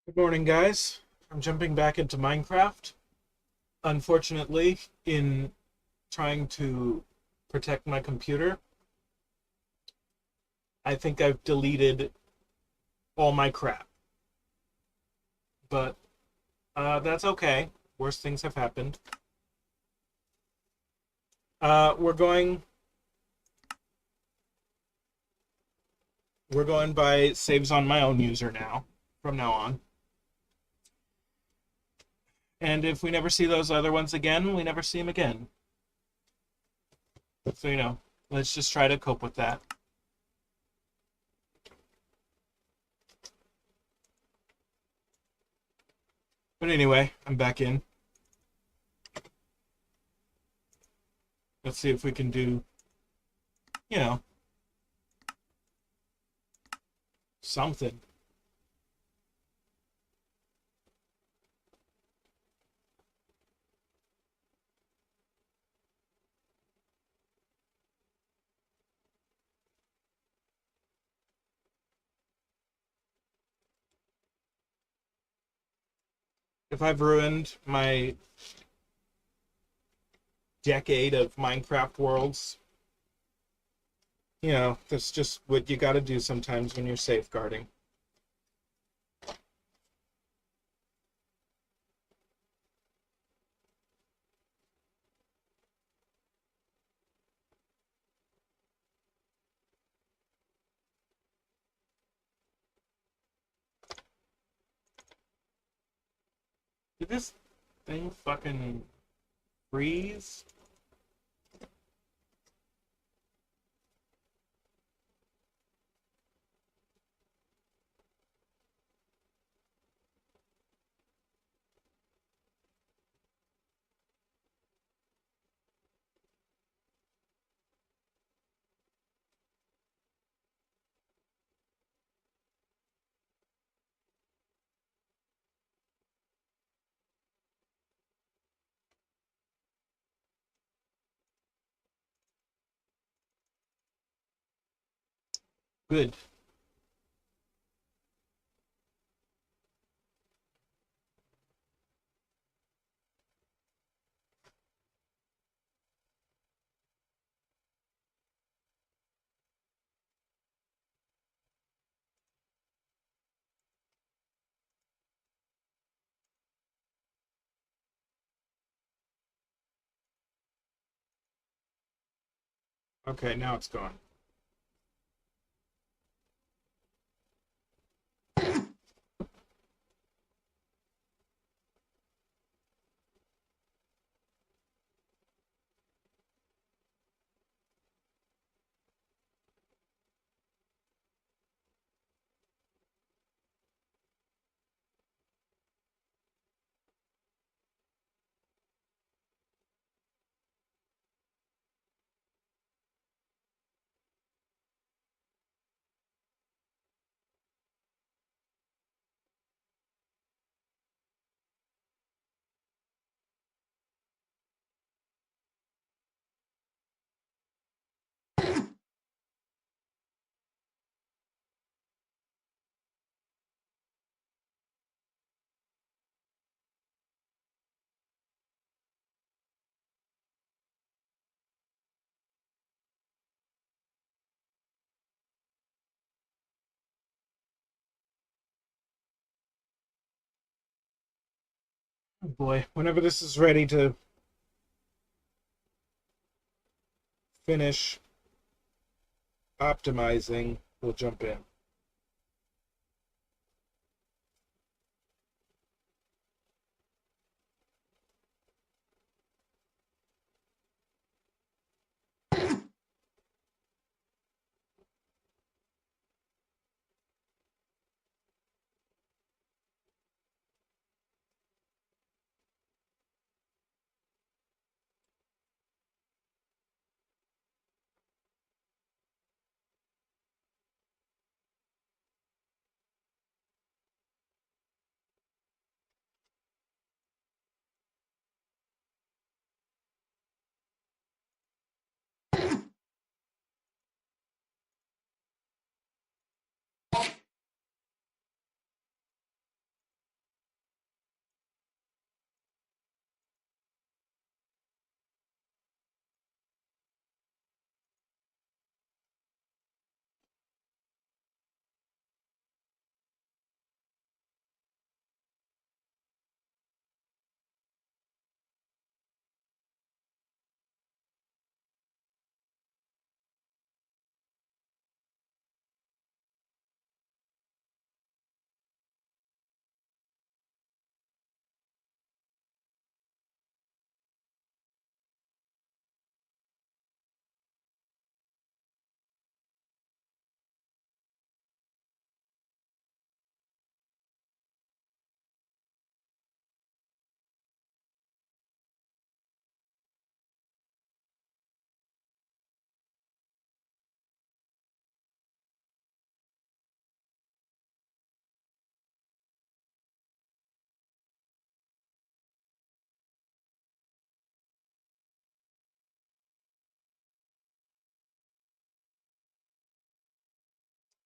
Good morning, guys. I'm jumping back into Minecraft. Unfortunately, in trying to protect my computer, I think I've deleted all my crap. But that's okay. Worse things have happened. We're going by saves on my own user now, from now on. And if we never see those other ones again, we never see them again. So let's just try to cope with that. But anyway, I'm back in. Let's see if we can do, you know, something. If I've ruined my decade of Minecraft worlds, that's just what you got to do sometimes when you're safeguarding. Did this thing fucking freeze? Good. Okay, now it's gone. Oh boy, whenever this is ready to finish optimizing, we'll jump in.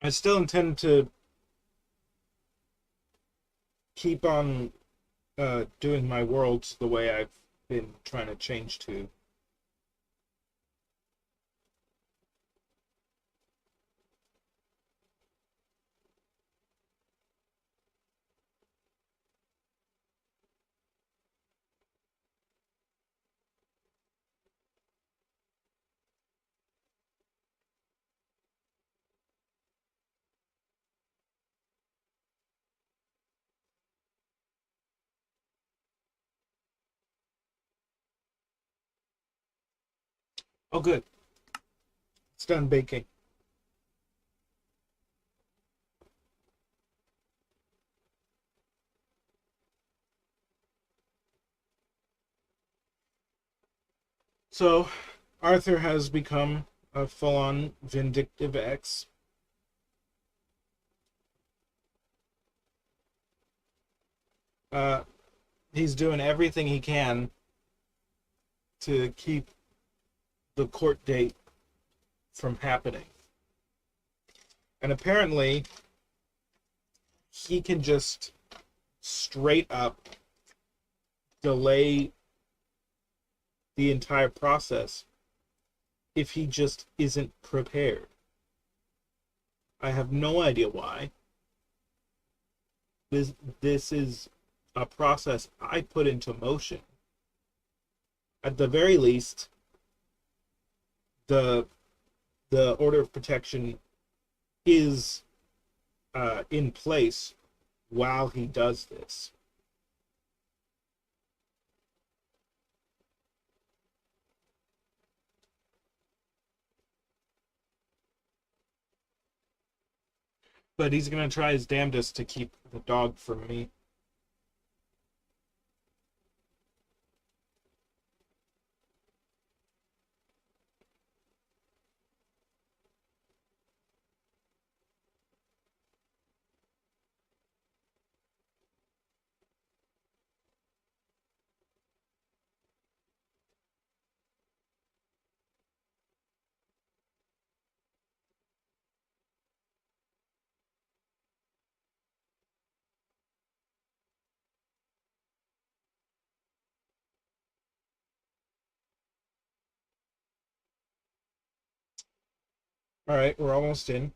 I still intend to keep on doing my worlds the way I've been trying to change to. Oh, good. It's done baking. So, Arthur has become a full-on vindictive ex. Uh, he's doing everything he can to keep the court date from happening. And apparently, he can just straight up delay the entire process if he just isn't prepared. I have no idea why. This is a process I put into motion. At the very least, the order of protection is in place while he does this. But he's gonna try his damnedest to keep the dog from me. All right, we're almost in.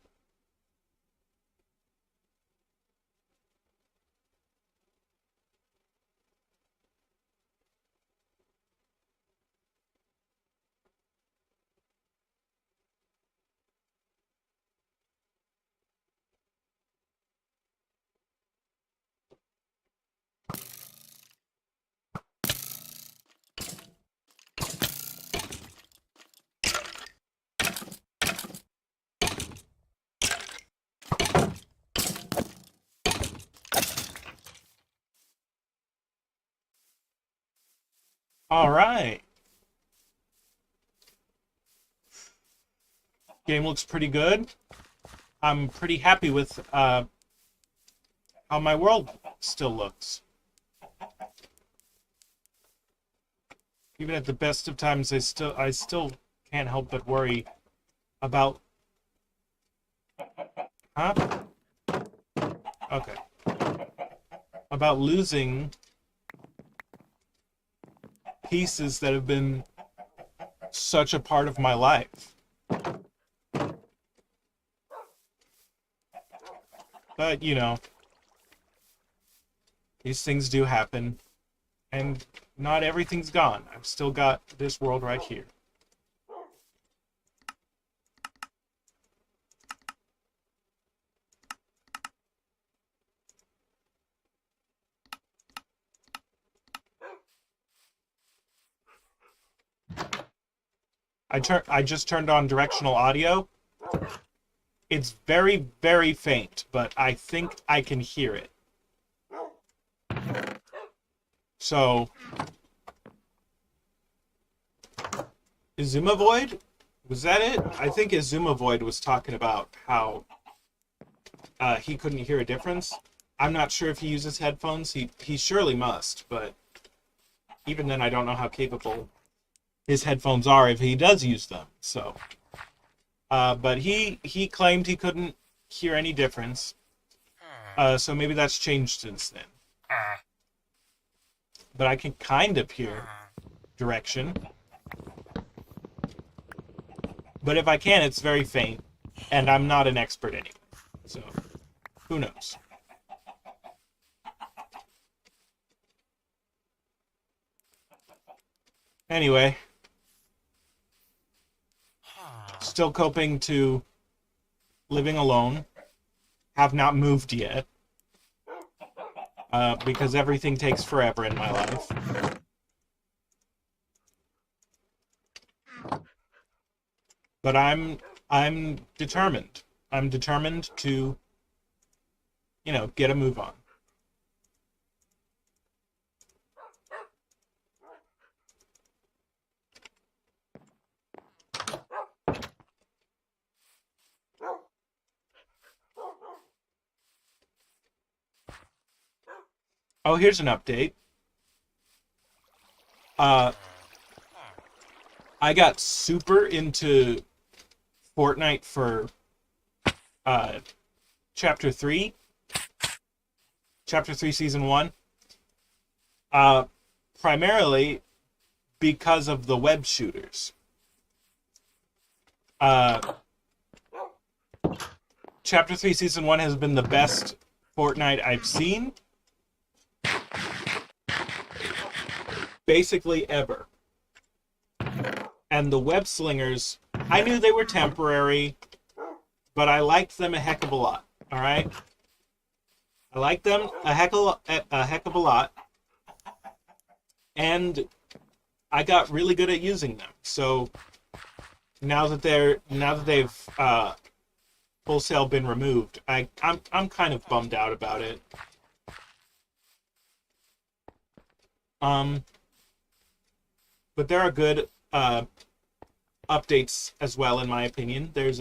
All right. Game looks pretty good. I'm pretty happy with how my world still looks. Even at the best of times, I still can't help but worry about. Huh? Okay. About losing pieces that have been such a part of my life. But, these things do happen, and not everything's gone. I've still got this world right here. I just turned on directional audio. It's very, very faint, but I think I can hear it. So, Izuma Void? Was that it? I think Izuma Void was talking about how he couldn't hear a difference. I'm not sure if he uses headphones. He surely must, but even then I don't know how capable his headphones are if he does use them. So, but he claimed he couldn't hear any difference. So maybe that's changed since then. But I can kind of hear direction. But if I can, it's very faint. And I'm not an expert anyway. So, who knows? Anyway. Still coping to living alone. Have not moved yet. Because everything takes forever in my life. But I'm determined. I'm determined to, you know, get a move on. Oh, here's an update. I got super into Fortnite for Chapter 3. Chapter 3, Season 1. Primarily because of the web shooters. Chapter 3, Season 1 has been the best Fortnite I've seen. Basically ever. And the web slingers, I knew they were temporary, but I liked them a heck of a lot. All right, I liked them a heck of a lot, and I got really good at using them. So now that they've wholesale been removed, I'm kind of bummed out about it. But there are good updates as well, in my opinion. There's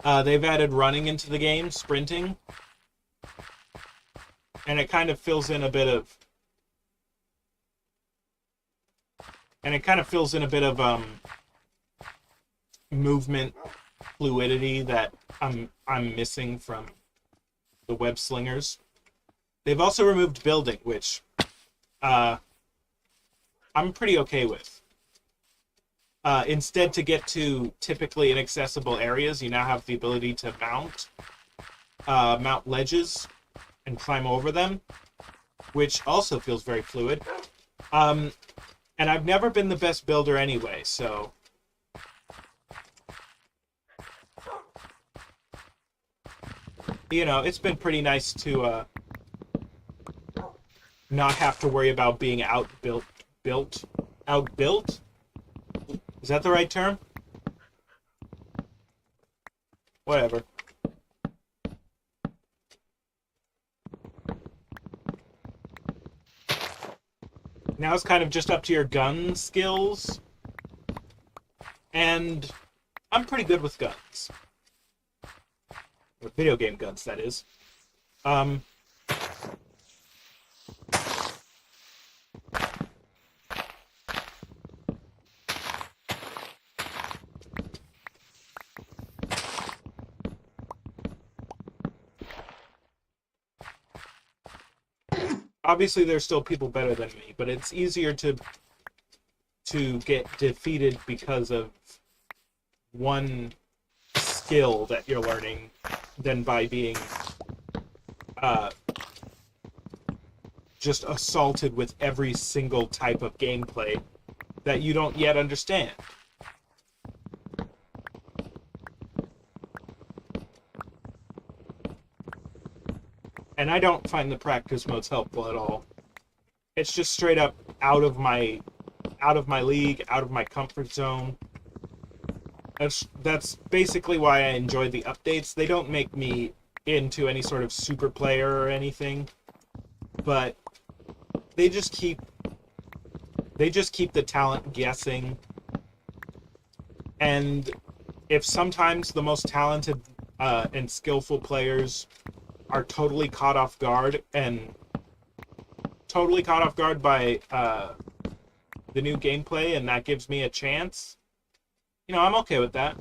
they've added running into the game, sprinting, and it kind of fills in a bit of movement fluidity that I'm missing from the web slingers. They've also removed building, which I'm pretty okay with. Instead, to get to typically inaccessible areas, you now have the ability to mount ledges and climb over them, which also feels very fluid. And I've never been the best builder anyway, so you know, it's been pretty nice to not have to worry about being outbuilt. Is that the right term? Whatever. Now it's kind of just up to your gun skills. And I'm pretty good with guns. Or video game guns, that is. Obviously, there's still people better than me, but it's easier to get defeated because of one skill that you're learning than by being just assaulted with every single type of gameplay that you don't yet understand. And I don't find the practice modes helpful at all. It's just straight up out of my league, out of my comfort zone. That's basically why I enjoy the updates. They don't make me into any sort of super player or anything, but they just keep the talent guessing. And if sometimes the most talented and skillful players are totally caught off guard by the new gameplay, and that gives me a chance, you know, I'm okay with that.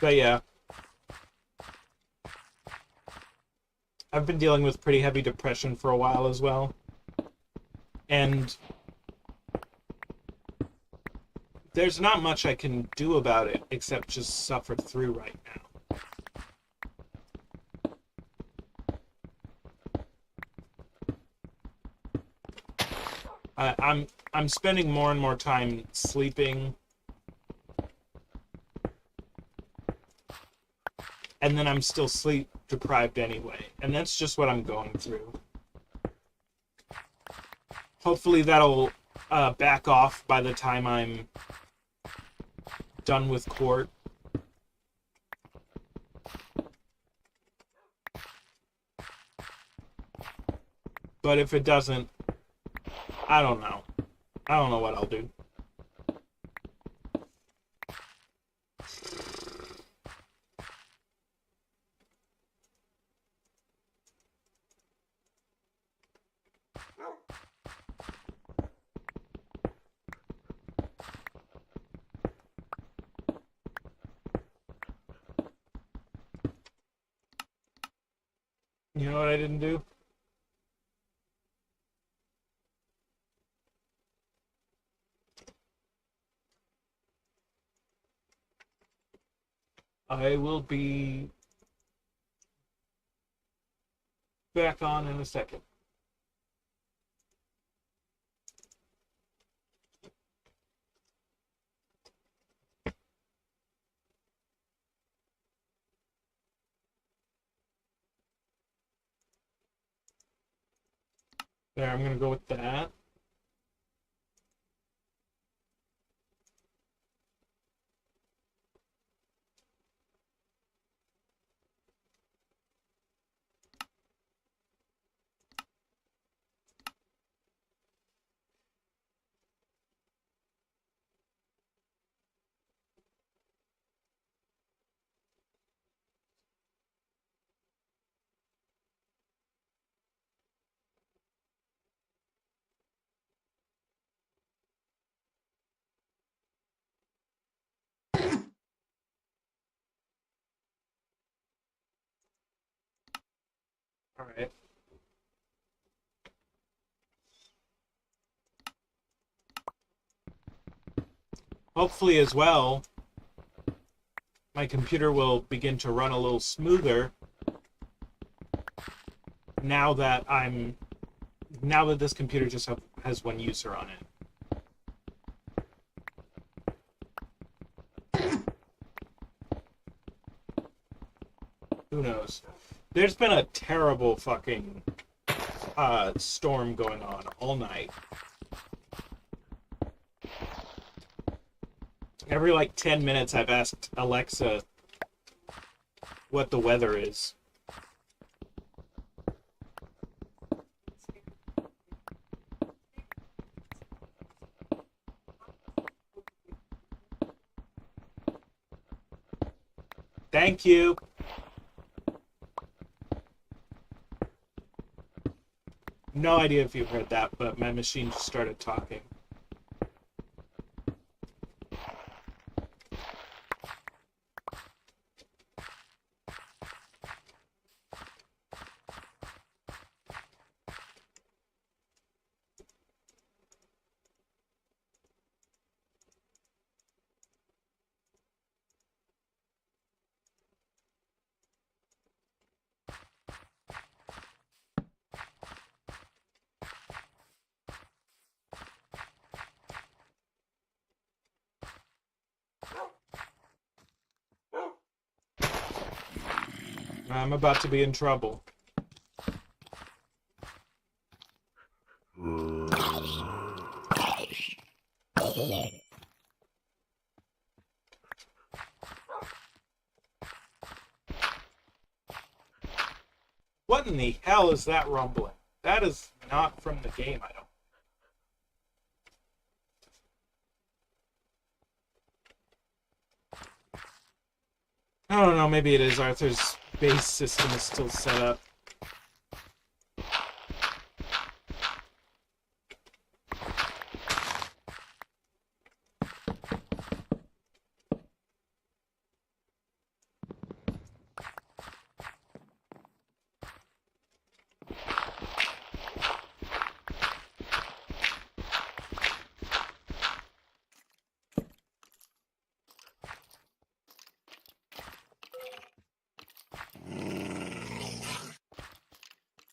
But yeah, I've been dealing with pretty heavy depression for a while as well. And there's not much I can do about it except just suffer through right now. I'm spending more and more time sleeping, and then I'm still sleep deprived anyway, and that's just what I'm going through. Hopefully that'll back off by the time I'm done with court. But if it doesn't, I don't know. I don't know what I'll do. You know what I didn't do? I will be back on in a second. There, I'm gonna go with that. All right. Hopefully as well, my computer will begin to run a little smoother now that this computer just has one user on it. Who knows? There's been a terrible fucking storm going on all night. Every like 10 minutes I've asked Alexa what the weather is. Thank you. No idea if you heard that, but my machine just started talking. I'm about to be in trouble. What in the hell is that rumbling? That is not from the game, I don't know, maybe it is. Arthur's base system is still set up.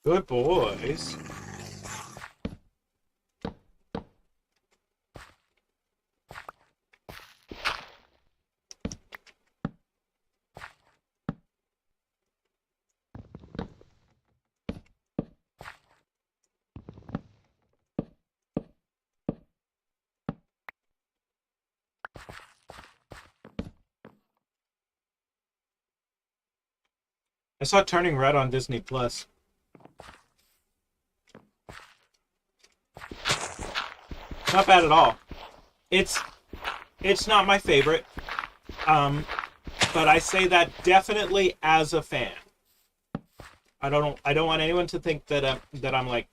Good boys. I saw Turning Red on Disney Plus. Not bad at all. It's not my favorite, but I say that definitely as a fan. I don't want anyone to think that I'm like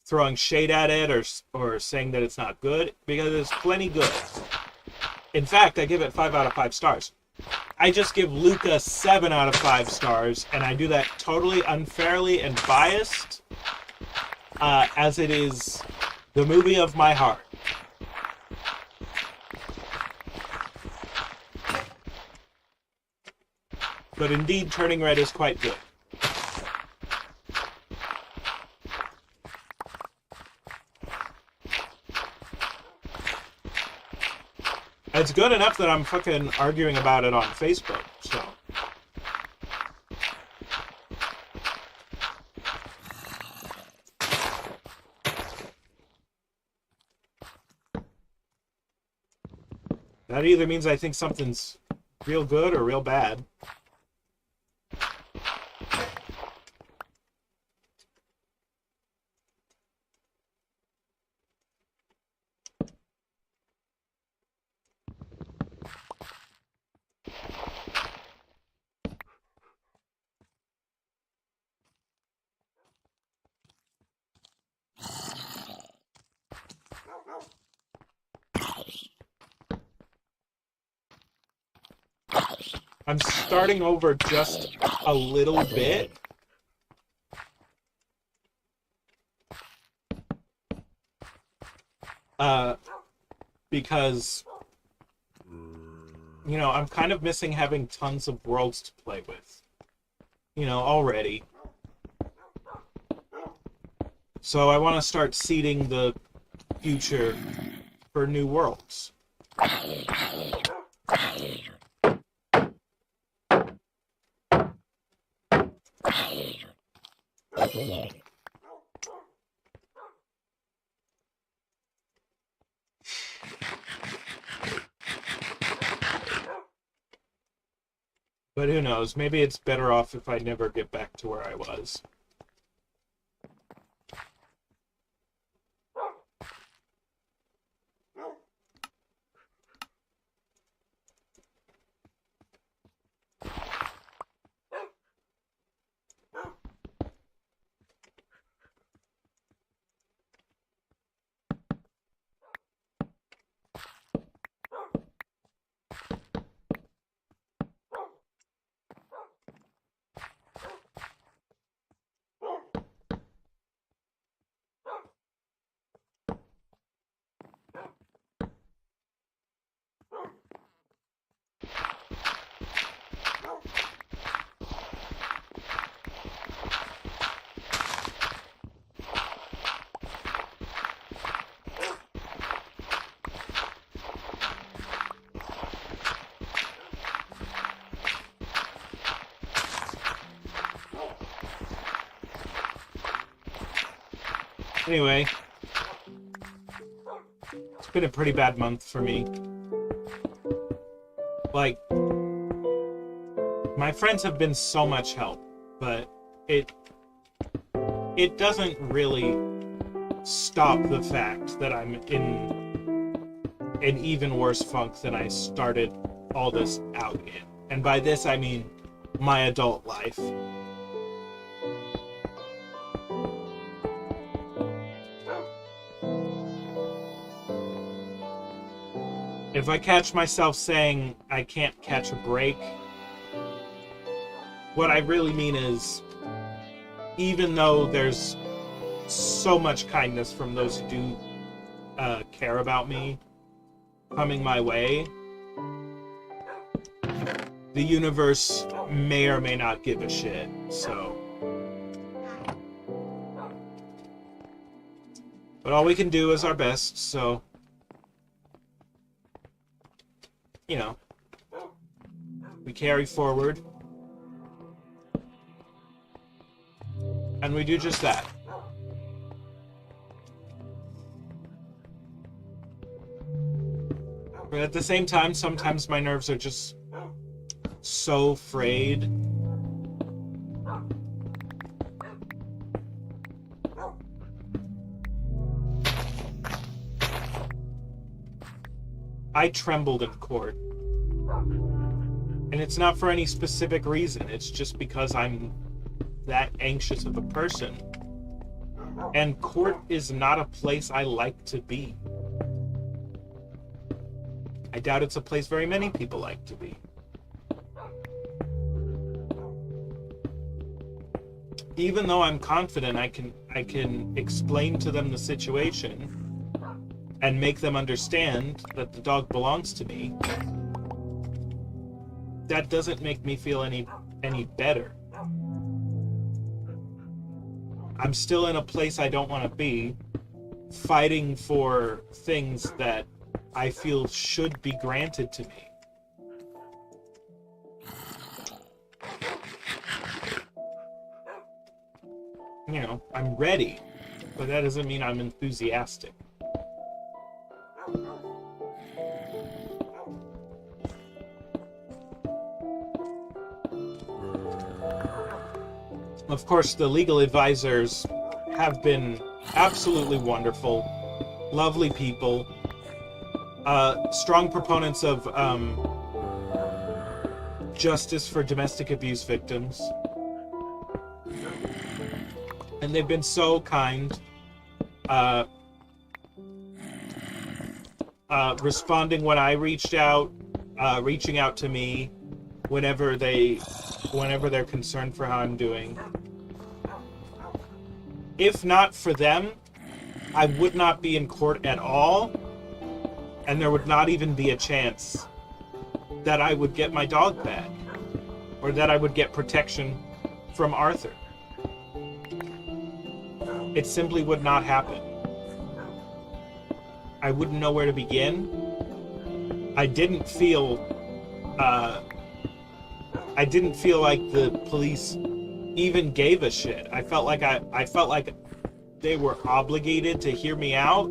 throwing shade at it or saying that it's not good, because it's plenty good. In fact, I give it 5 out of 5 stars. I just give Luca 7 out of 5 stars, and I do that totally unfairly and biased, as it is the movie of my heart. But indeed, Turning Red is quite good. It's good enough that I'm fucking arguing about it on Facebook, so. That either means I think something's real good or real bad. I'm starting over just a little bit. Because, you know, I'm kind of missing having tons of worlds to play with. You know, already. So I want to start seeding the future for new worlds. But who knows? Maybe it's better off if I never get back to where I was. Anyway, it's been a pretty bad month for me. Like, my friends have been so much help, but it doesn't really stop the fact that I'm in an even worse funk than I started all this out in. And by this, I mean my adult life. If I catch myself saying I can't catch a break, what I really mean is, even though there's so much kindness from those who do care about me coming my way, the universe may or may not give a shit, so But all we can do is our best, so... You know. We carry forward. And we do just that. But at the same time, sometimes my nerves are just so frayed. I trembled in court. And it's not for any specific reason. It's just because I'm that anxious of a person. And court is not a place I like to be. I doubt it's a place very many people like to be. Even though I'm confident I can explain to them the situation and make them understand that the dog belongs to me, that doesn't make me feel any better. I'm still in a place I don't want to be, fighting for things that I feel should be granted to me. You know, I'm ready, but that doesn't mean I'm enthusiastic. Of course, the legal advisors have been absolutely wonderful, lovely people, strong proponents of justice for domestic abuse victims. And they've been so kind, responding when I reached out, reaching out to me whenever they're concerned for how I'm doing. If not for them, I would not be in court at all, and there would not even be a chance that I would get my dog back, or that I would get protection from Arthur. It simply would not happen. I wouldn't know where to begin. I didn't feel like the police even gave a shit. I felt like they were obligated to hear me out,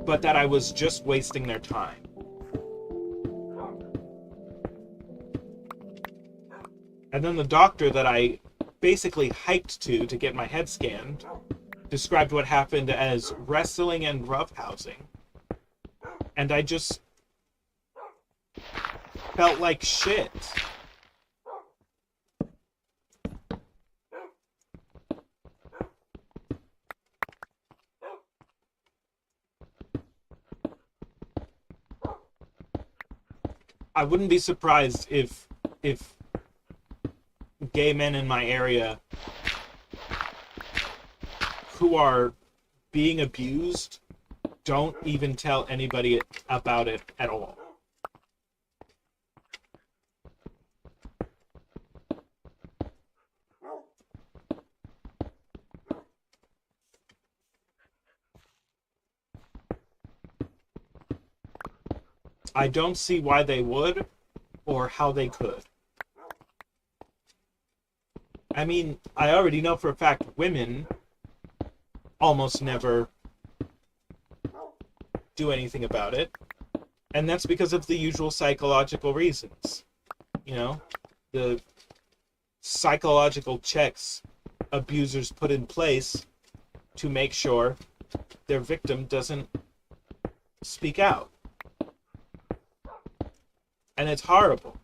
but that I was just wasting their time. And then the doctor that I basically hiked to get my head scanned described what happened as wrestling and roughhousing. And I just felt like shit. I wouldn't be surprised if gay men in my area who are being abused don't even tell anybody about it at all. I don't see why they would, or how they could. I mean, I already know for a fact women almost never do anything about it. And that's because of the usual psychological reasons. You know, the psychological checks abusers put in place to make sure their victim doesn't speak out. And it's horrible.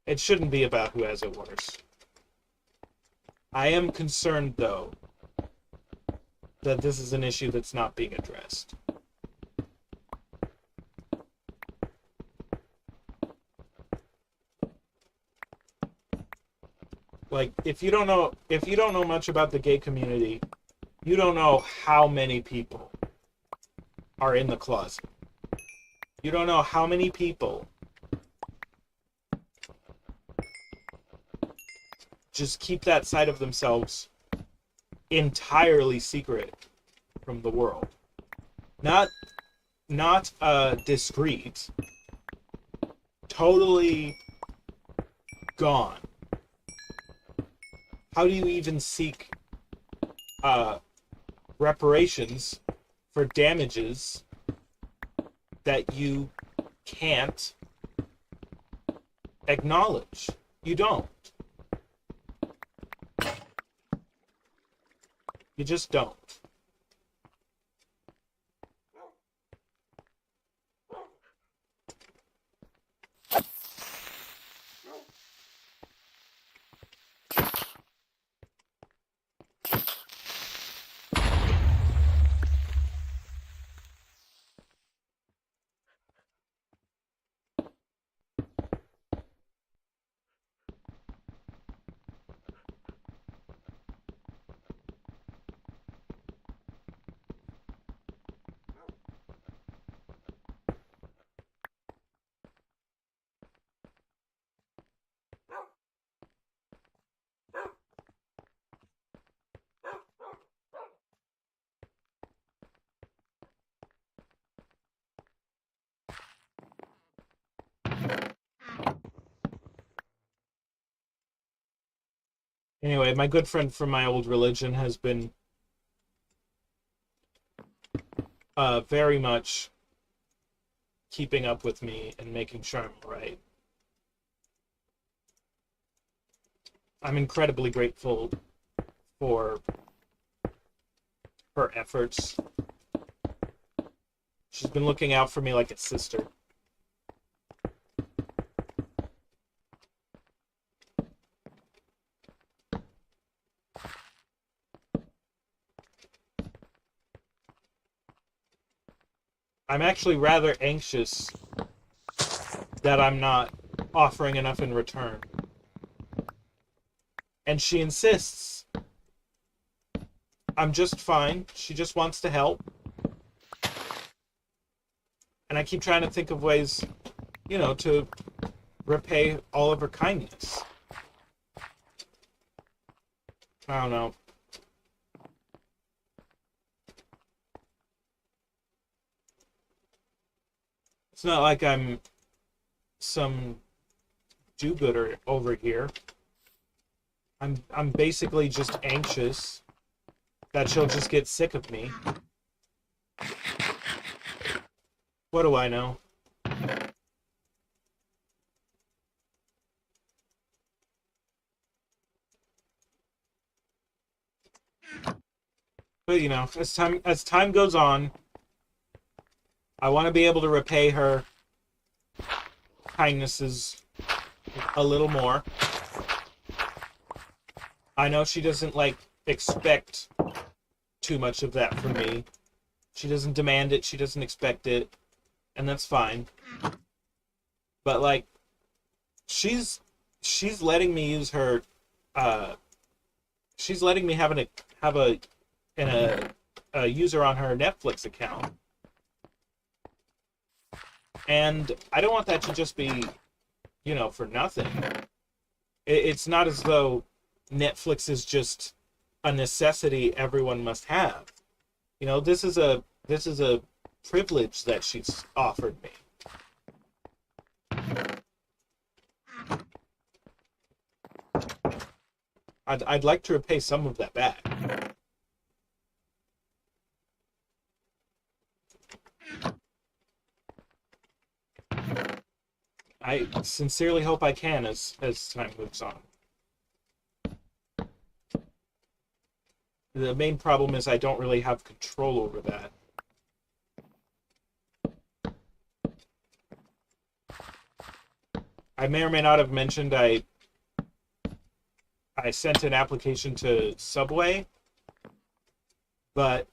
It shouldn't be about who has it worse. I am concerned, though, that this is an issue that's not being addressed. Like, if you don't know much about the gay community, you don't know how many people are in the closet. You don't know how many people just keep that side of themselves entirely secret from the world. Not discreet. Totally gone. How do you even seek reparations for damages that you can't acknowledge? You don't. You just don't. Anyway, my good friend from my old religion has been very much keeping up with me and making sure I'm all right. I'm incredibly grateful for her efforts. She's been looking out for me like a sister. I'm actually rather anxious that I'm not offering enough in return. And she insists I'm just fine. She just wants to help. And I keep trying to think of ways, to repay all of her kindness. I don't know. It's not like I'm some do-gooder over here. I'm basically just anxious that she'll just get sick of me. What do I know? But as time goes on, I want to be able to repay her kindnesses a little more. I know she doesn't expect too much of that from me. She doesn't demand it, she doesn't expect it, and that's fine. But she's letting me use her she's letting me have a user on her Netflix account. And I don't want that to just be, for nothing. It's not as though Netflix is just a necessity everyone must have. This is a privilege that she's offered me. I'd like to repay some of that back. I sincerely hope I can as time moves on. The main problem is I don't really have control over that. I may or may not have mentioned I sent an application to Subway, but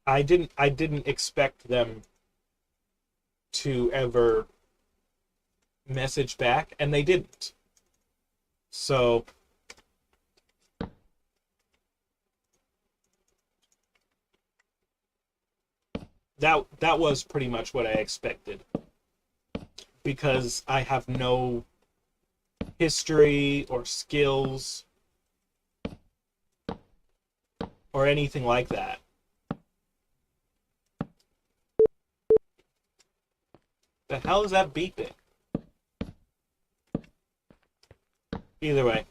I didn't expect them to ever message back, and they didn't. So that was pretty much what I expected, because I have no history or skills or anything like that. The hell is that beeping? Either way.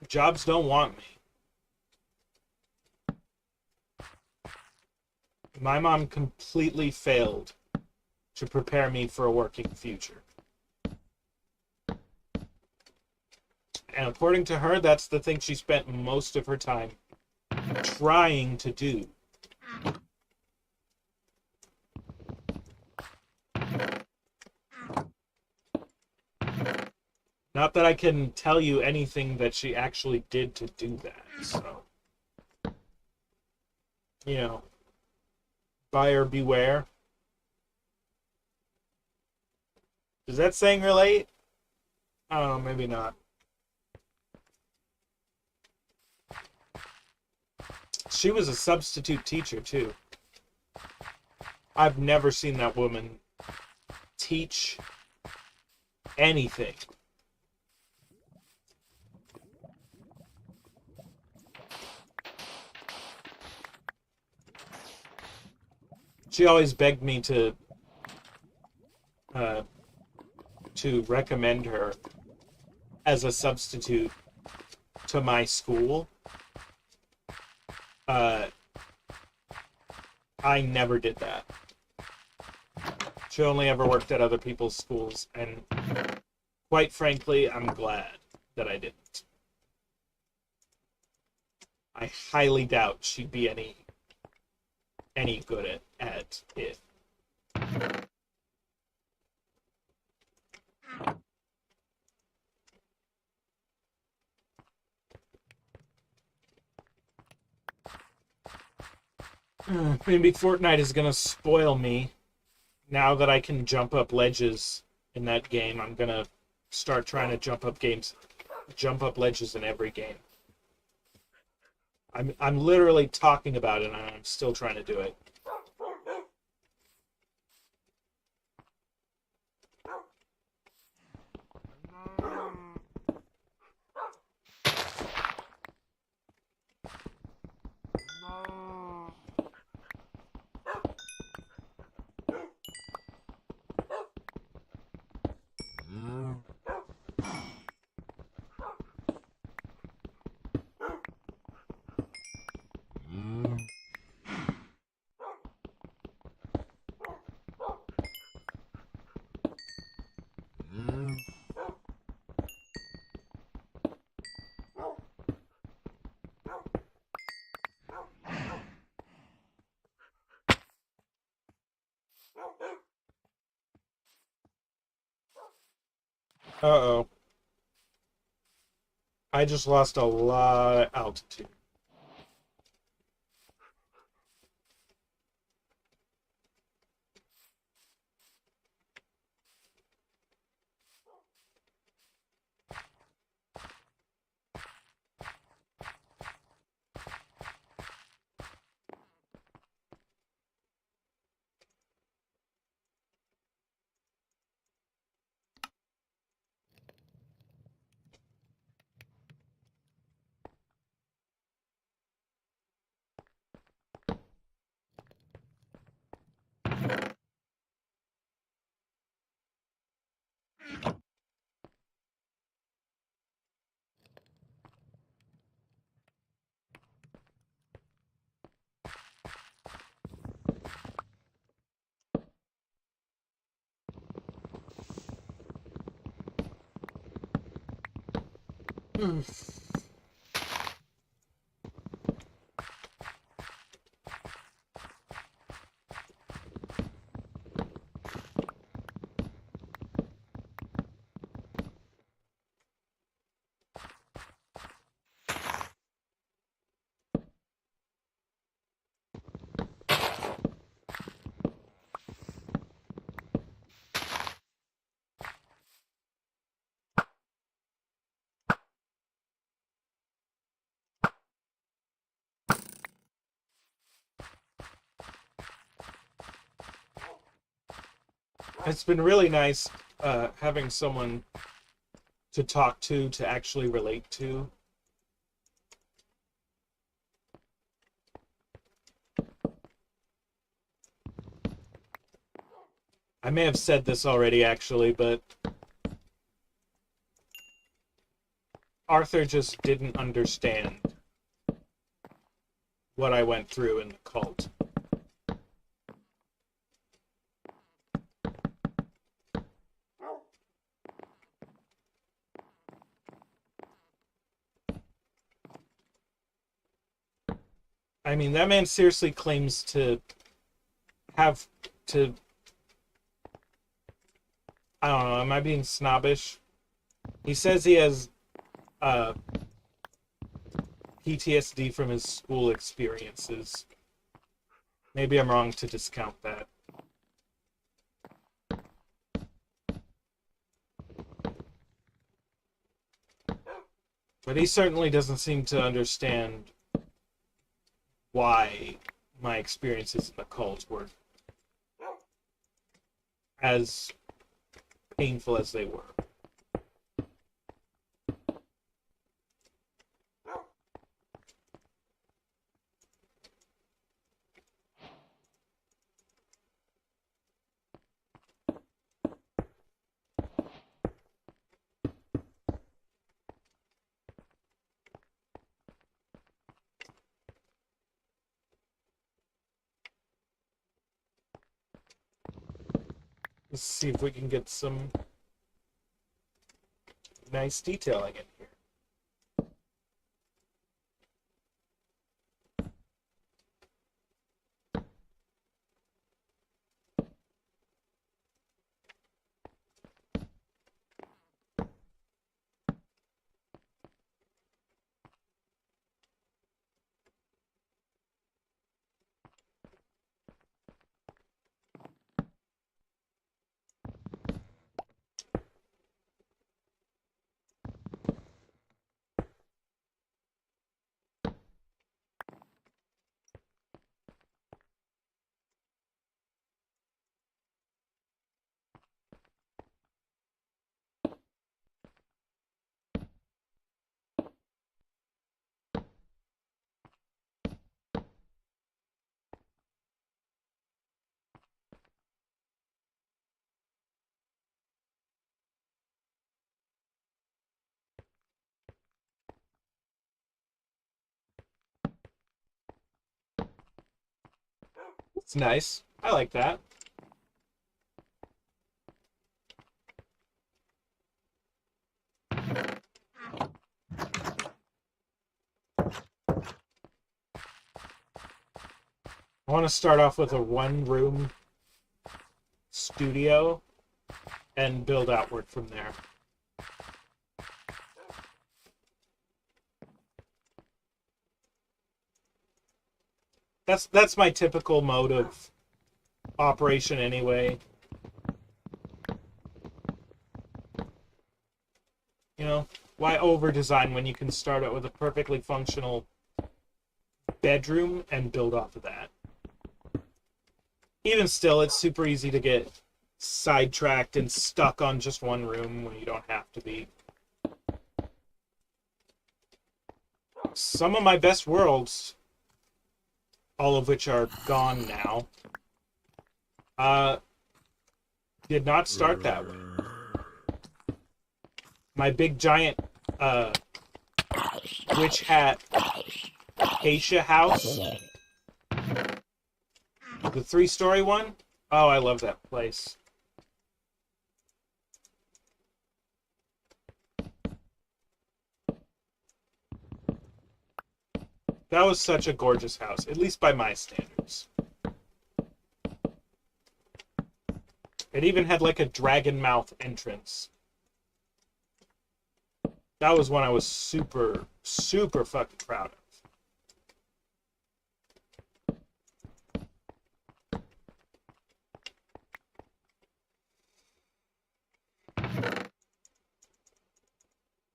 Jobs don't want me. My mom completely failed to prepare me for a working future. And according to her, that's the thing she spent most of her time trying to do. Not that I can tell you anything that she actually did to do that, so. You know, buyer beware. Does that saying relate? I don't know, maybe not. She was a substitute teacher, too. I've never seen that woman teach anything. She always begged me to recommend her as a substitute to my school. I never did that. She only ever worked at other people's schools, and quite frankly, I'm glad that I didn't. I highly doubt she'd be any good at it. Maybe Fortnite is gonna spoil me. Now that I can jump up ledges in that game, I'm gonna start trying to jump up ledges in every game. I'm literally talking about it, and I'm still trying to do it. Uh-oh. I just lost a lot of altitude. It's been really nice having someone to talk to actually relate to. I may have said this already, actually, but Arthur just didn't understand what I went through in the cult. I mean, that man seriously claims to have to... I don't know, am I being snobbish? He says he has PTSD from his school experiences. Maybe I'm wrong to discount that. But he certainly doesn't seem to understand why my experiences in the cult were as painful as they were. Let's see if we can get some nice detailing in here. It's nice. I like that. I want to start off with a one-room studio and build outward from there. That's my typical mode of operation anyway. You know, why over-design when you can start out with a perfectly functional bedroom and build off of that? Even still, it's super easy to get sidetracked and stuck on just one room when you don't have to be. Some of my best worlds, all of which are gone now, did not start that way. My big giant witch hat acacia house, the 3-story one. Oh, I love that place. That was such a gorgeous house, at least by my standards. It even had like a dragon mouth entrance. That was one I was super, super fucking proud of.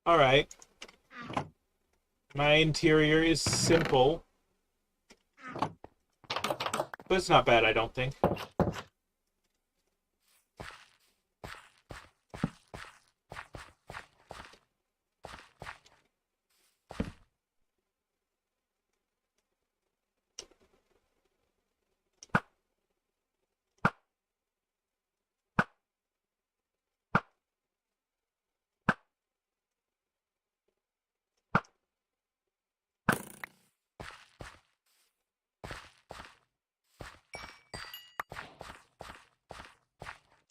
Alright. My interior is simple. But it's not bad, I don't think.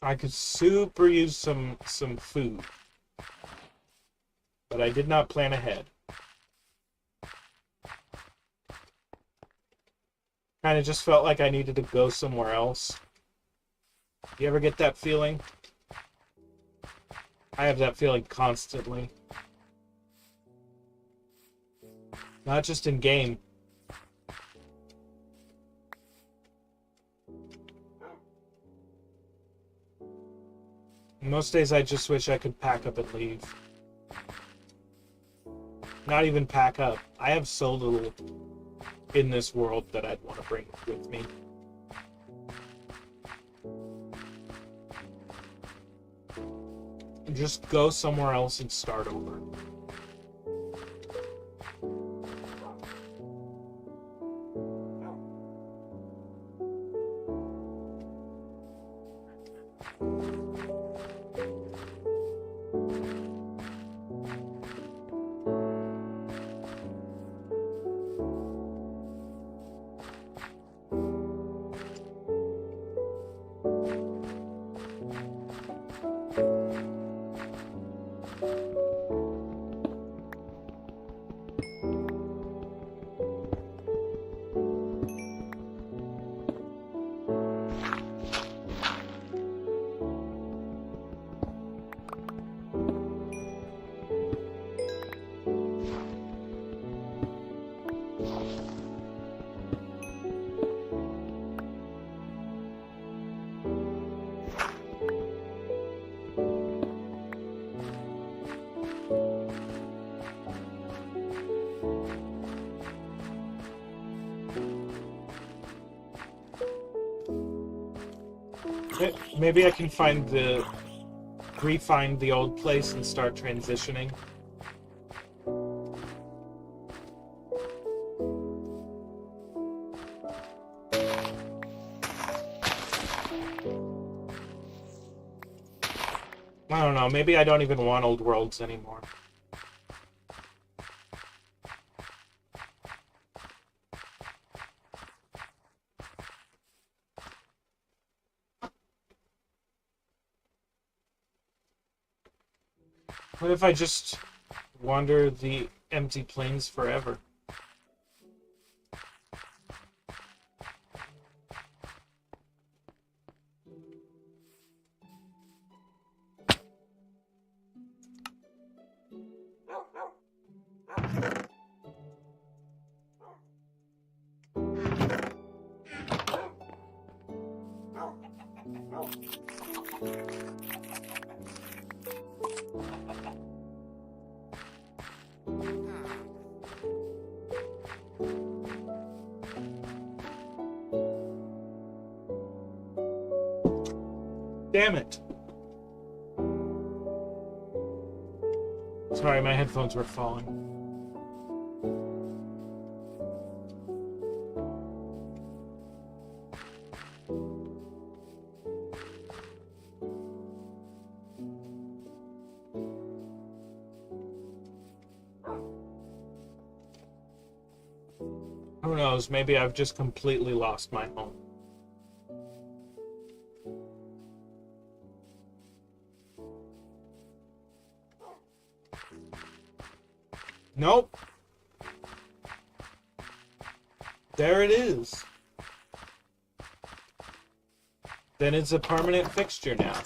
I could super use some food, but I did not plan ahead. Kind of just felt like I needed to go somewhere else. You ever get that feeling? I have that feeling constantly. Not just in game. Most days I just wish I could pack up and leave. Not even pack up. I have so little in this world that I'd want to bring with me. Just go somewhere else and start over. Maybe I can refine the old place and start transitioning. I don't know, maybe I don't even want old worlds anymore. What if I just wander the empty plains forever? Damn it. Sorry, my headphones were falling. Who knows, maybe I've just completely lost my home. Nope. There it is. Then it's a permanent fixture now.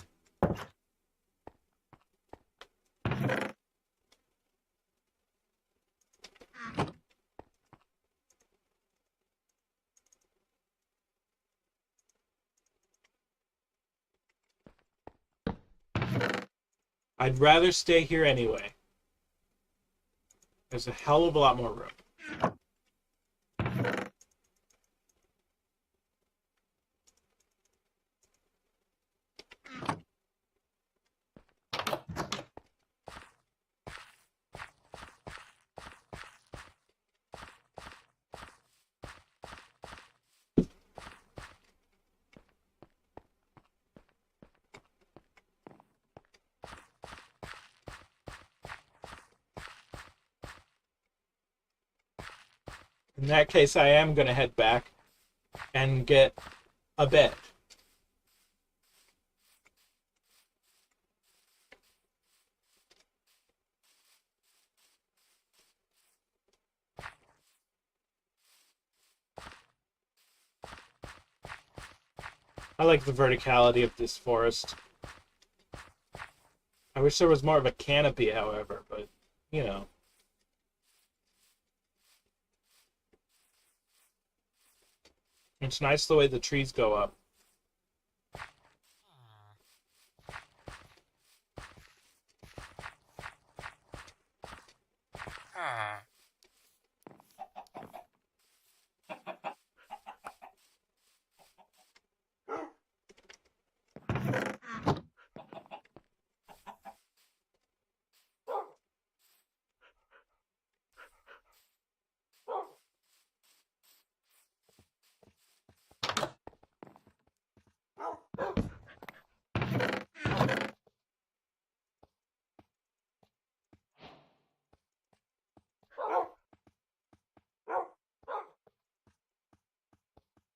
I'd rather stay here anyway. There's a hell of a lot more room. In that case, I am going to head back and get a bed. I like the verticality of this forest. I wish there was more of a canopy, however, but, you know. It's nice the way the trees go up.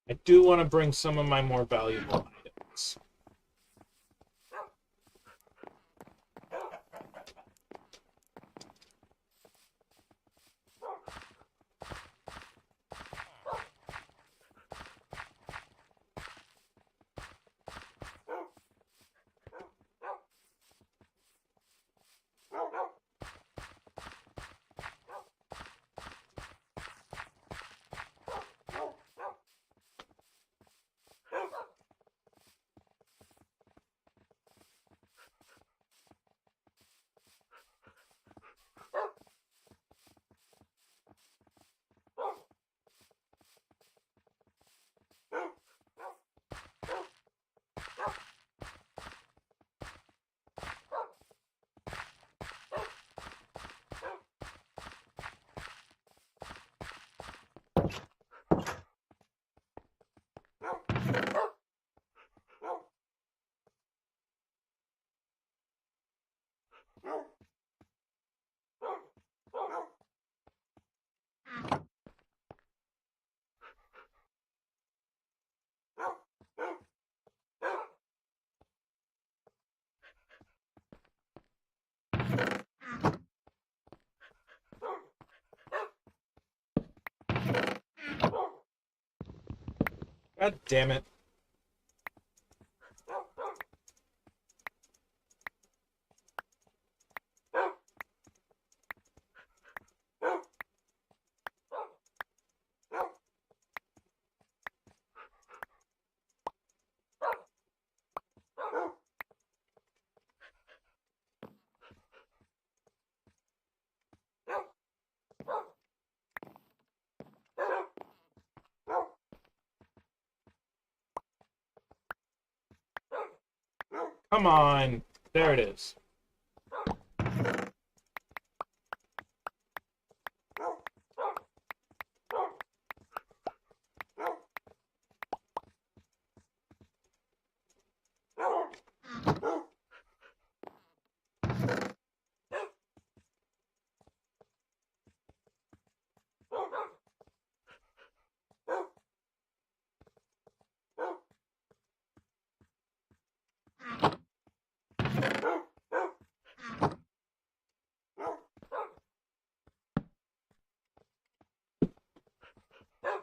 I do want to bring some of my more valuable items. God damn it. Come on. There it is.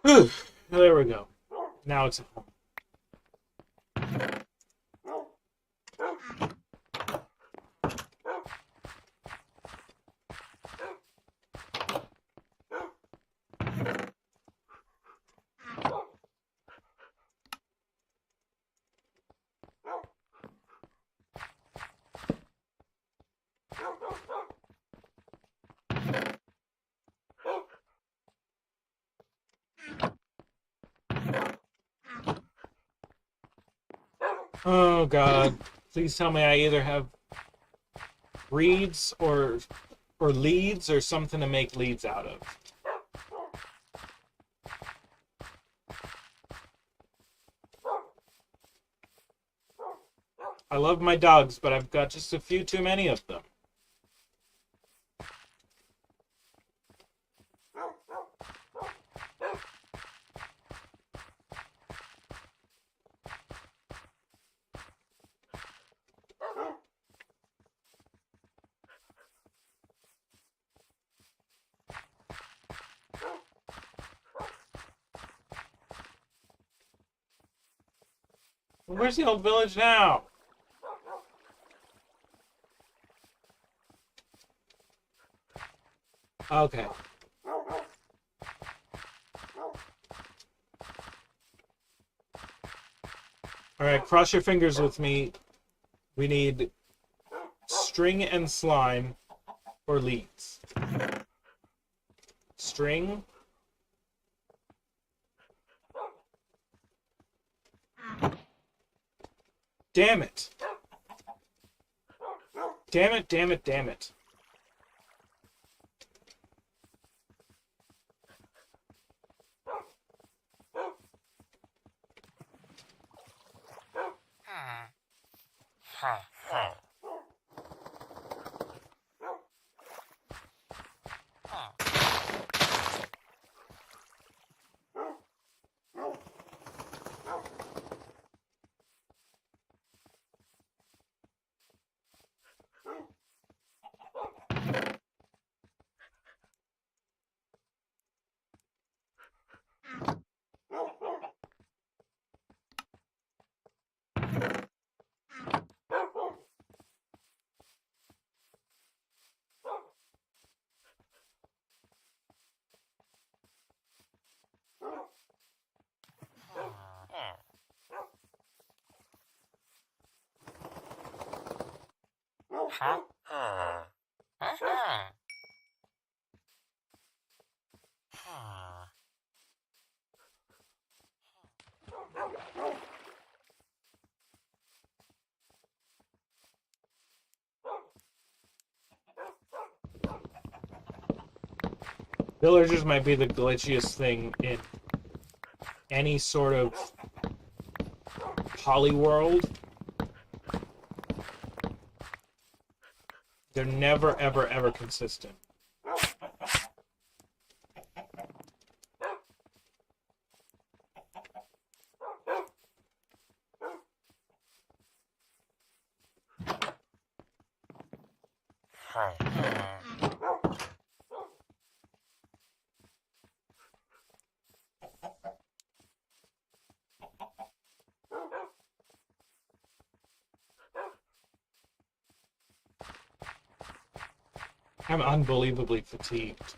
Whew. There we go. Now it's at home. Oh god. Please tell me I either have reeds or leads or something to make leads out of. I love my dogs, but I've got just a few too many of them. Where's the old village now? Okay. Alright, cross your fingers with me. We need string and slime or leads. String. Damn it. Damn it, damn it, damn it. Villagers might be the glitchiest thing in any sort of poly world. They're never, ever, ever consistent. I'm unbelievably fatigued.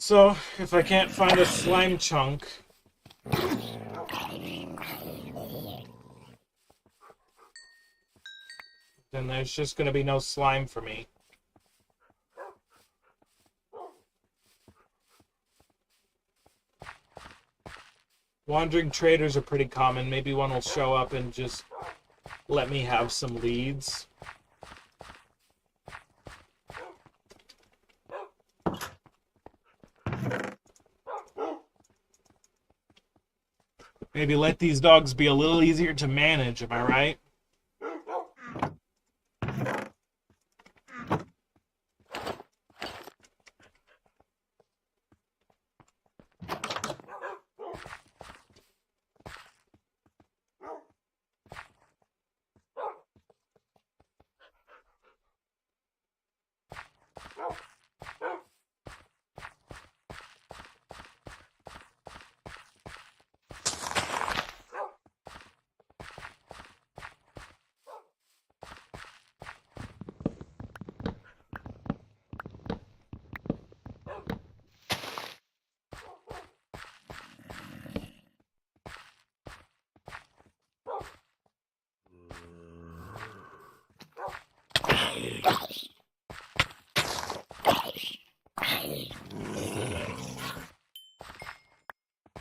So, if I can't find a slime chunk, then there's just going to be no slime for me. Wandering traders are pretty common. Maybe one will show up and just let me have some leads. Maybe let these dogs be a little easier to manage, am I right?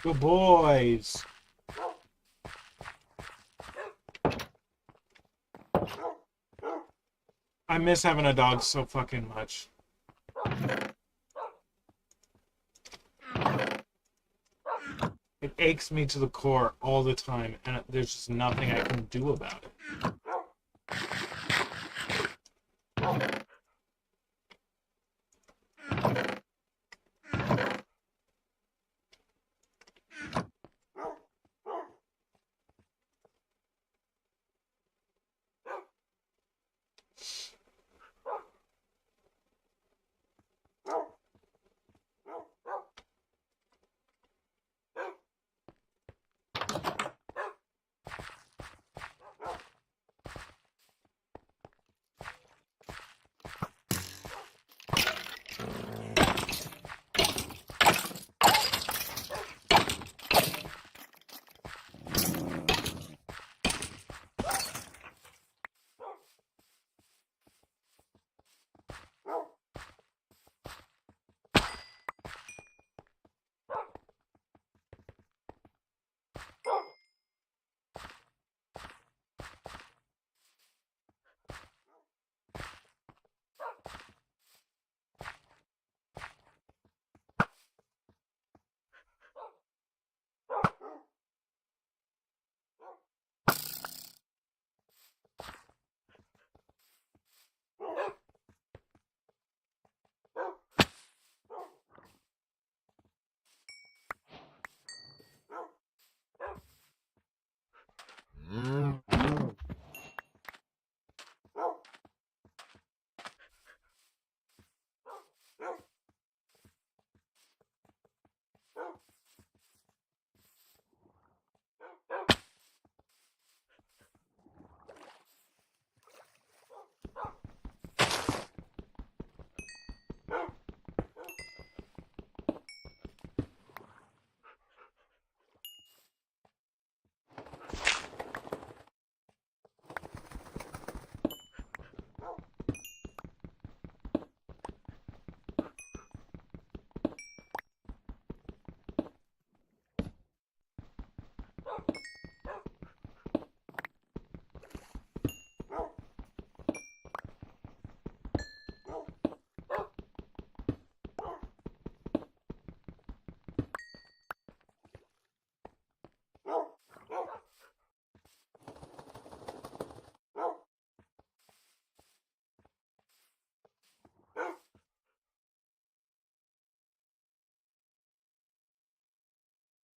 Good boys. I miss having a dog so fucking much. It aches me to the core all the time, and there's just nothing I can do about it.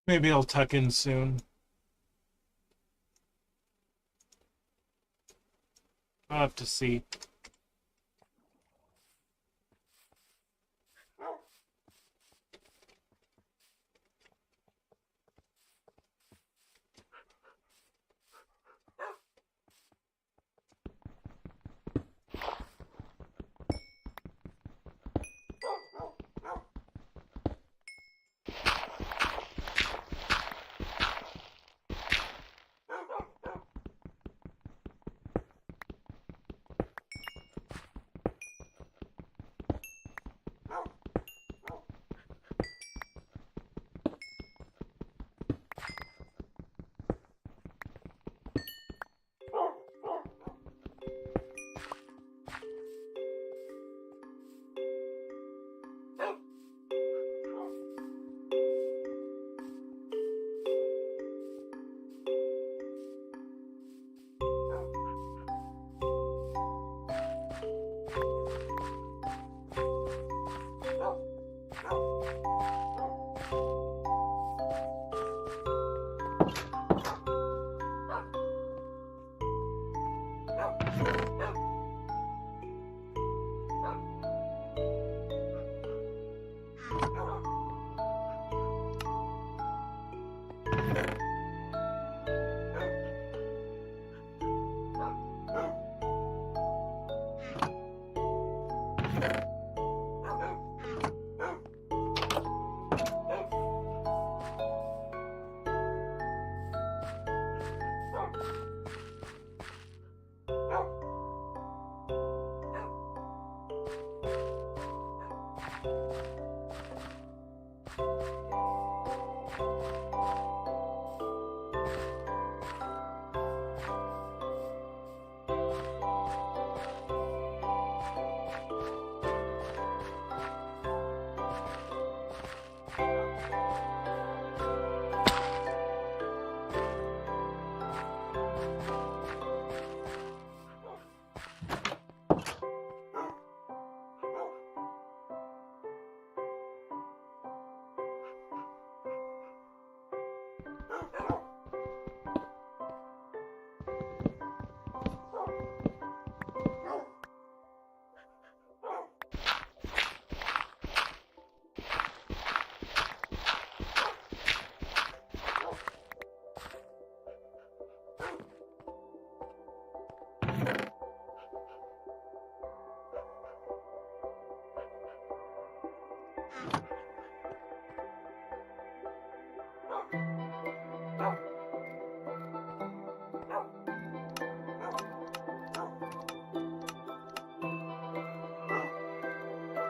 Maybe I'll tuck in soon. I'll have to see.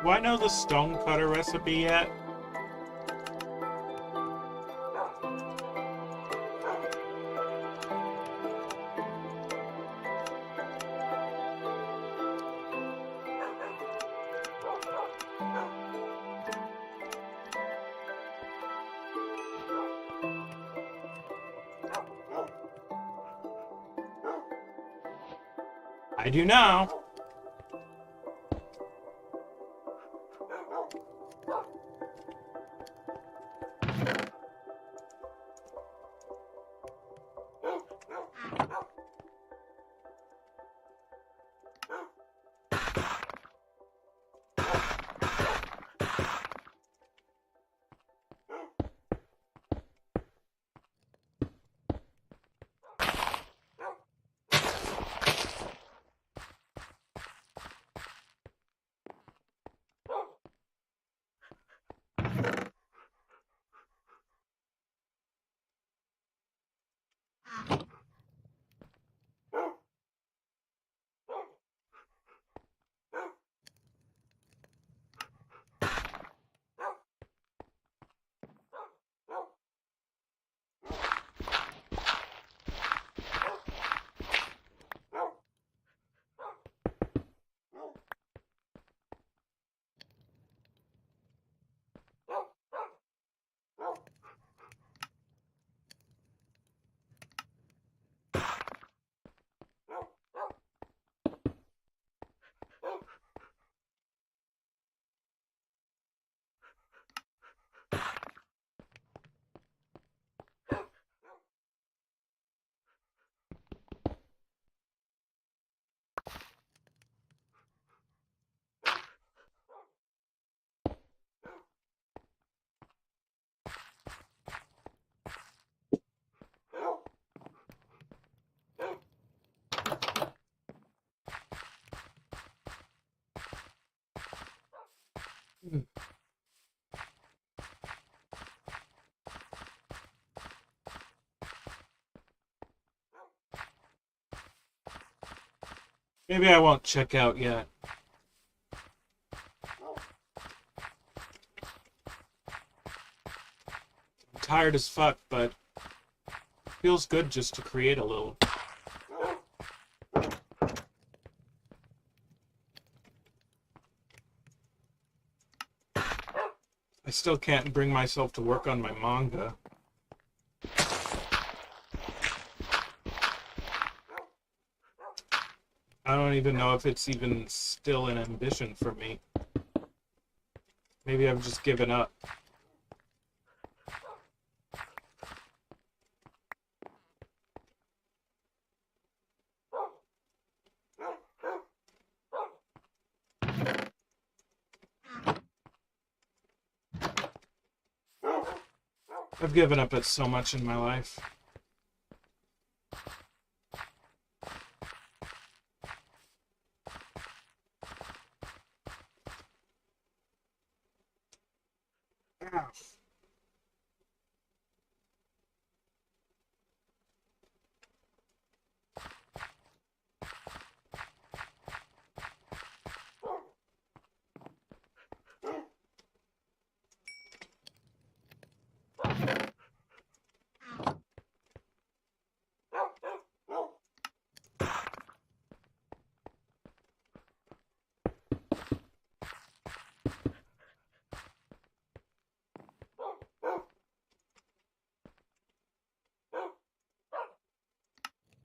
Do I know the stonecutter recipe yet? I do now. Maybe I won't check out yet. I'm tired as fuck, but it feels good just to create a little. I still can't bring myself to work on my manga. I don't even know if it's even still an ambition for me. Maybe I've just given up. I've given up at so much in my life. Ow.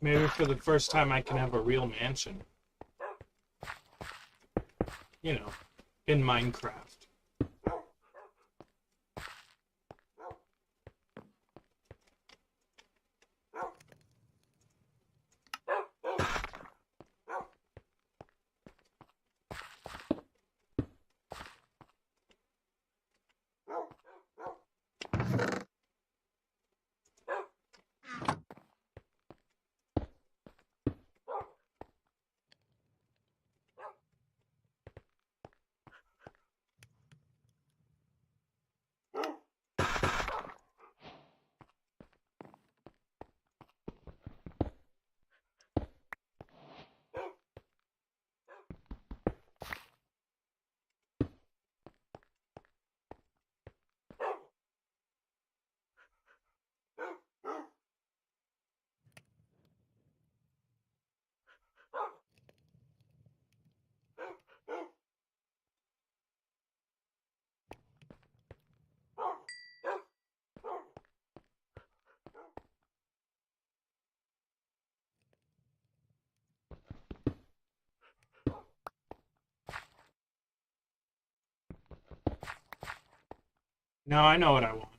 Maybe for the first time I can have a real mansion. You know, in Minecraft. Now I know what I want.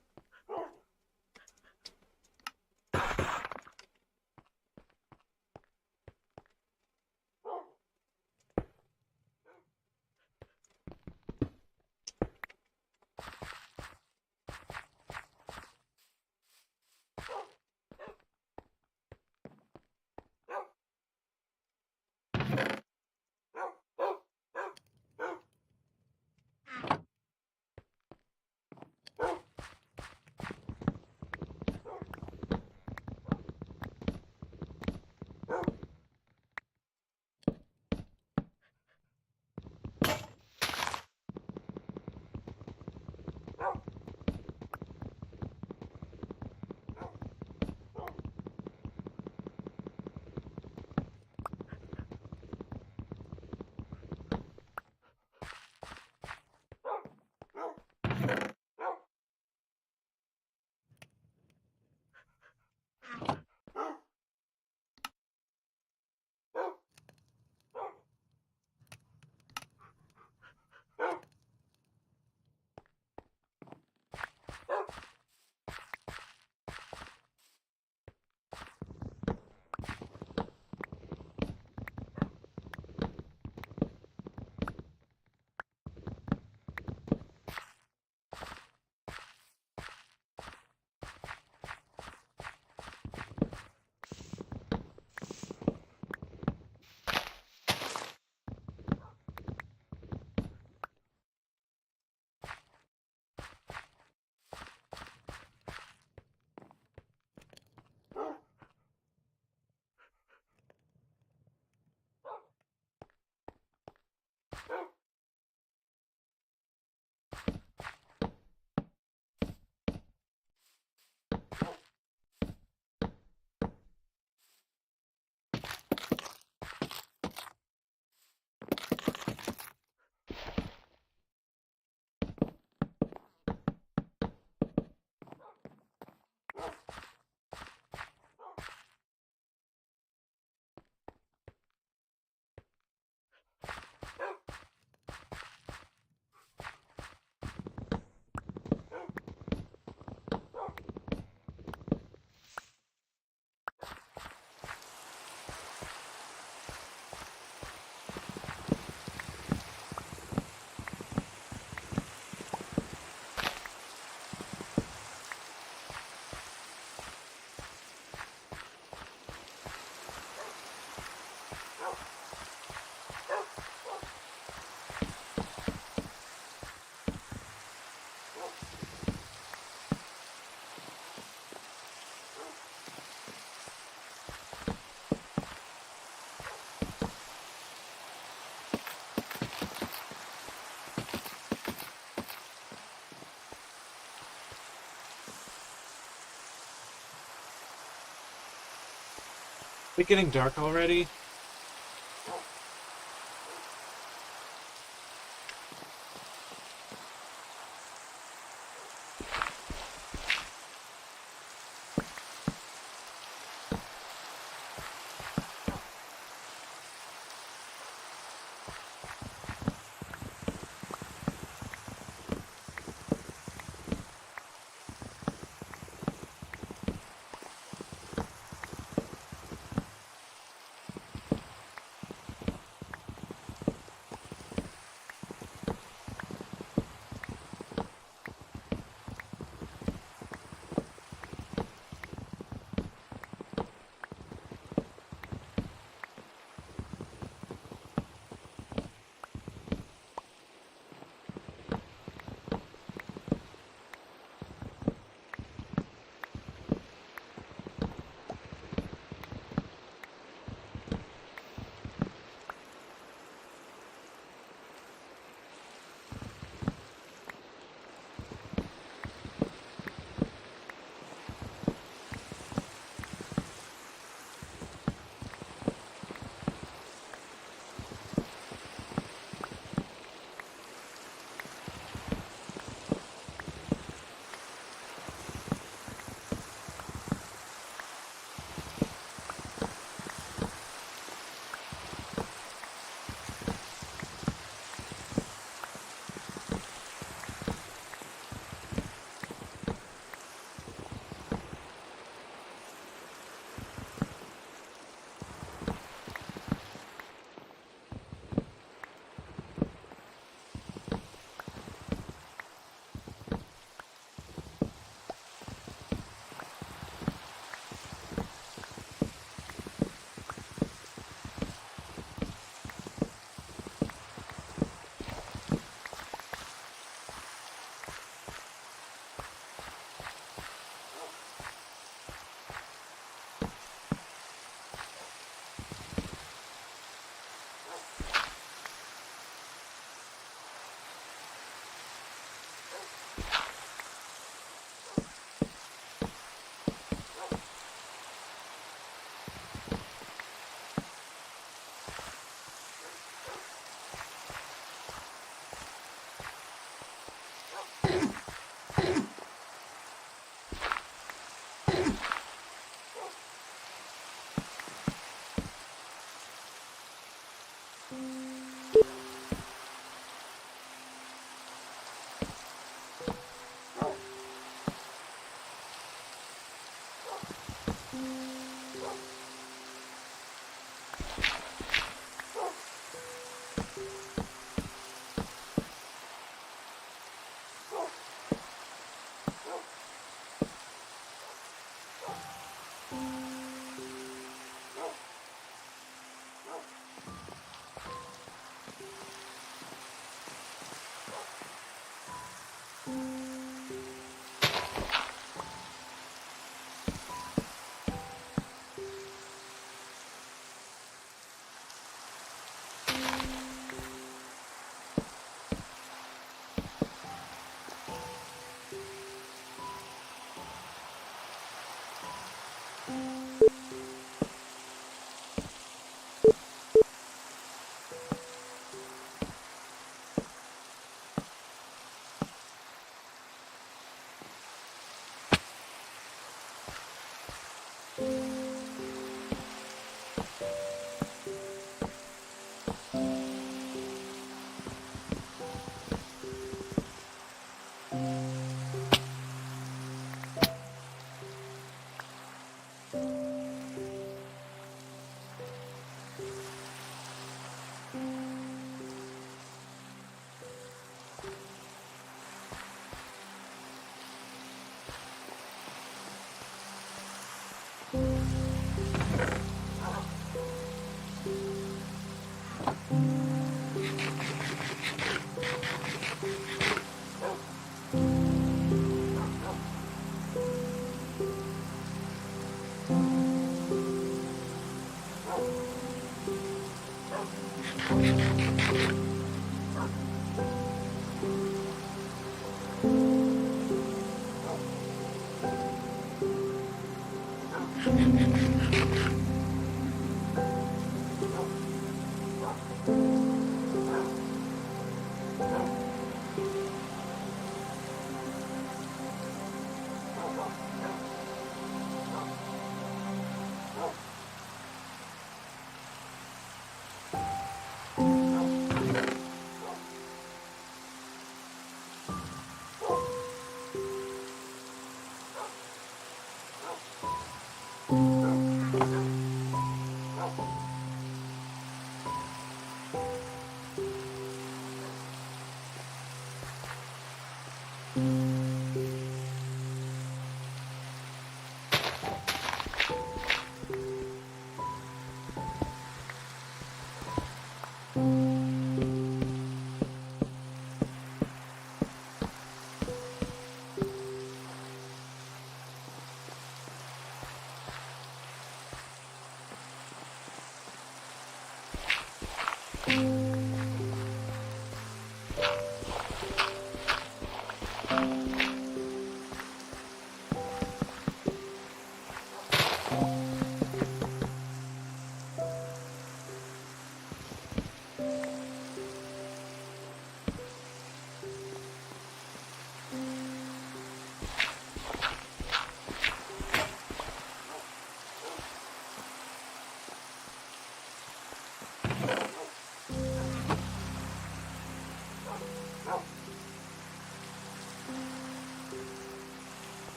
Is it getting dark already?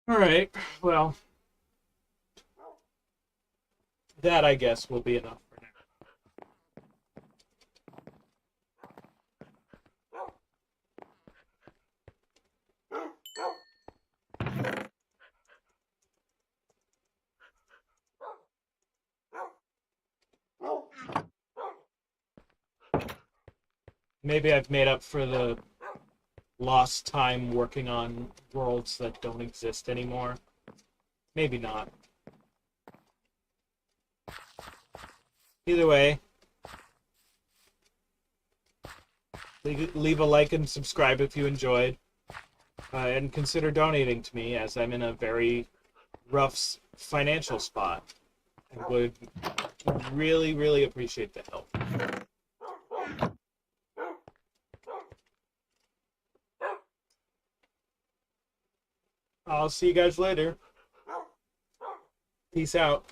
All right. Well, that I guess will be enough for now. Maybe I've made up for the lost time working on worlds that don't exist anymore. Maybe not. Either way, leave a like and subscribe if you enjoyed. And consider donating to me, as I'm in a very rough financial spot. I would really, really appreciate the help. I'll see you guys later. Peace out.